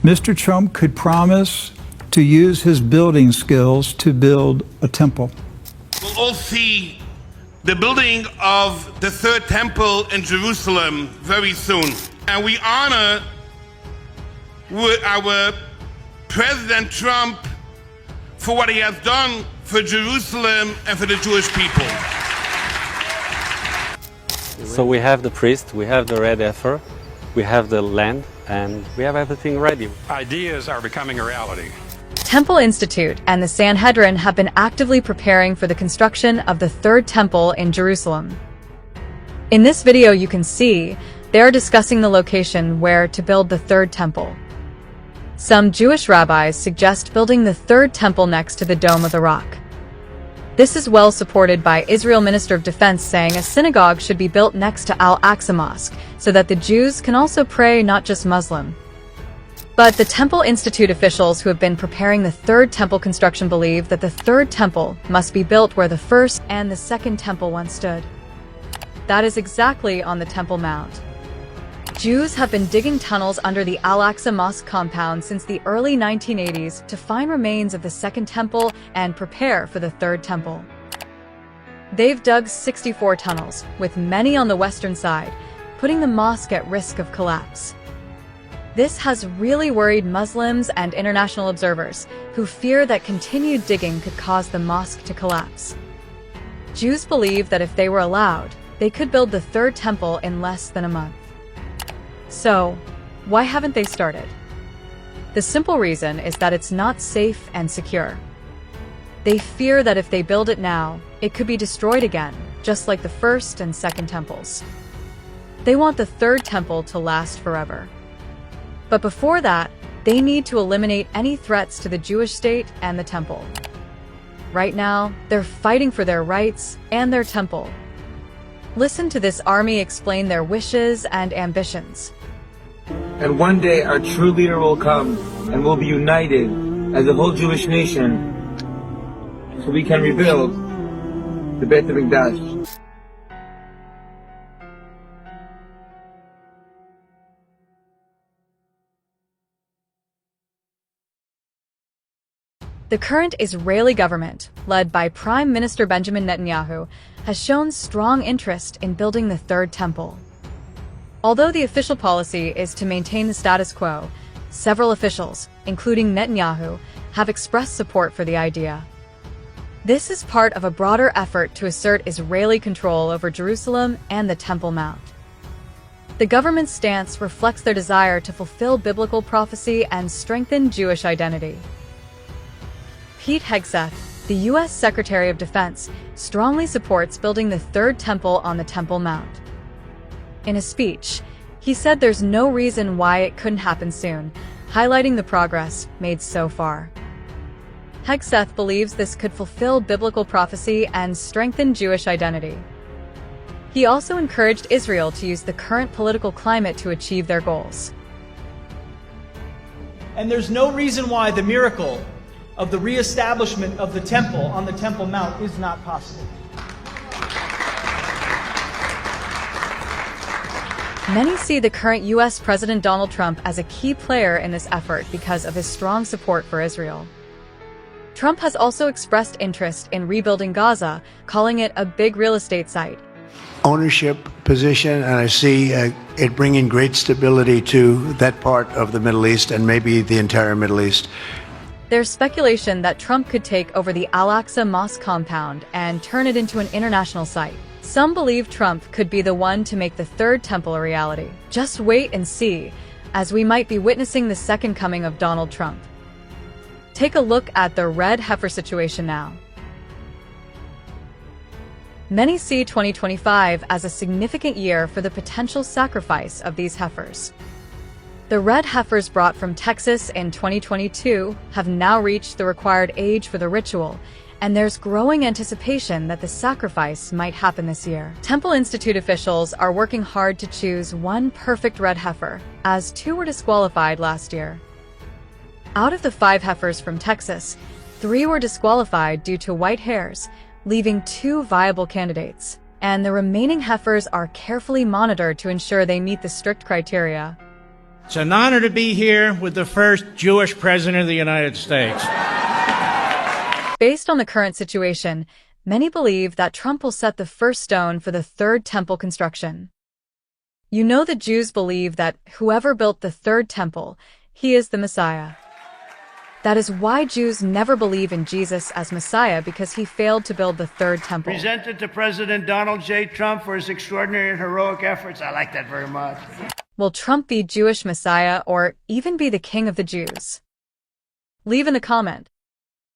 Mr. Trump could promise to use his building skills to build a temple. We'll all see the building of the third temple in Jerusalem very soon. And we honor our President Trump for what he has done for Jerusalem and for the Jewish people. So we have the priest, we have the red heifer, we have the land, and we have everything ready. Ideas are becoming a reality. Temple Institute and the Sanhedrin have been actively preparing for the construction of the third temple in Jerusalem. In this video you can see they are discussing the location where to build the third temple. Some Jewish rabbis suggest building the third temple next to the Dome of the Rock. This is well supported by Israel Minister of Defense saying a synagogue should be built next to Al-Aqsa Mosque so that the Jews can also pray, not just Muslim. But the Temple Institute officials who have been preparing the third temple construction believe that the third temple must be built where the first and the second temple once stood. That is exactly on the Temple Mount. Jews have been digging tunnels under the Al-Aqsa Mosque compound since the early 1980s to find remains of the second temple and prepare for the third temple. They've dug 64 tunnels, with many on the western side, putting the mosque at risk of collapse. This has really worried Muslims and international observers, who fear that continued digging could cause the mosque to collapse. Jews believe that if they were allowed, they could build the third temple in less than a month. So, why haven't they started? The simple reason is that it's not safe and secure. They fear that if they build it now, it could be destroyed again, just like the first and second temples. They want the third temple to last forever. But before that, they need to eliminate any threats to the Jewish state and the temple. Right now, they're fighting for their rights and their temple. Listen to this army explain their wishes and ambitions. And one day our true leader will come and we'll be united as a whole Jewish nation so we can rebuild the Beit HaMikdash. The current Israeli government, led by Prime Minister Benjamin Netanyahu, has shown strong interest in building the third temple. Although the official policy is to maintain the status quo, several officials, including Netanyahu, have expressed support for the idea. This is part of a broader effort to assert Israeli control over Jerusalem and the Temple Mount. The government's stance reflects their desire to fulfill biblical prophecy and strengthen Jewish identity. Pete Hegseth, the U.S. Secretary of Defense, strongly supports building the third temple on the Temple Mount. In a speech, he said there's no reason why it couldn't happen soon, highlighting the progress made so far. Hegseth believes this could fulfill biblical prophecy and strengthen Jewish identity. He also encouraged Israel to use the current political climate to achieve their goals. And there's no reason why the miracle of the reestablishment of the temple on the Temple Mount is not possible. Many see the current U.S. President Donald Trump as a key player in this effort because of his strong support for Israel. Trump has also expressed interest in rebuilding Gaza, calling it a big real estate site. Ownership position, and I see it bringing great stability to that part of the Middle East and maybe the entire Middle East. There's speculation that Trump could take over the Al-Aqsa Mosque compound and turn it into an international site. Some believe Trump could be the one to make the third temple a reality. Just wait and see, as we might be witnessing the second coming of Donald Trump. Take a look at the red heifer situation now. Many see 2025 as a significant year for the potential sacrifice of these heifers. The red heifers brought from Texas in 2022 have now reached the required age for the ritual, and there's growing anticipation that the sacrifice might happen this year. Temple Institute officials are working hard to choose one perfect red heifer, as 2 were disqualified last year. Out of the 5 heifers from Texas, 3 were disqualified due to white hairs, leaving 2 viable candidates, and the remaining heifers are carefully monitored to ensure they meet the strict criteria. It's an honor to be here with the first Jewish president of the United States. Based on the current situation, many believe that Trump will set the first stone for the third temple construction. You know, the Jews believe that whoever built the third temple, he is the Messiah. That is why Jews never believe in Jesus as Messiah, because he failed to build the third temple. Presented to President Donald J. Trump for his extraordinary and heroic efforts. I like that very much. Will Trump be Jewish Messiah or even be the king of the Jews? Leave in the comment.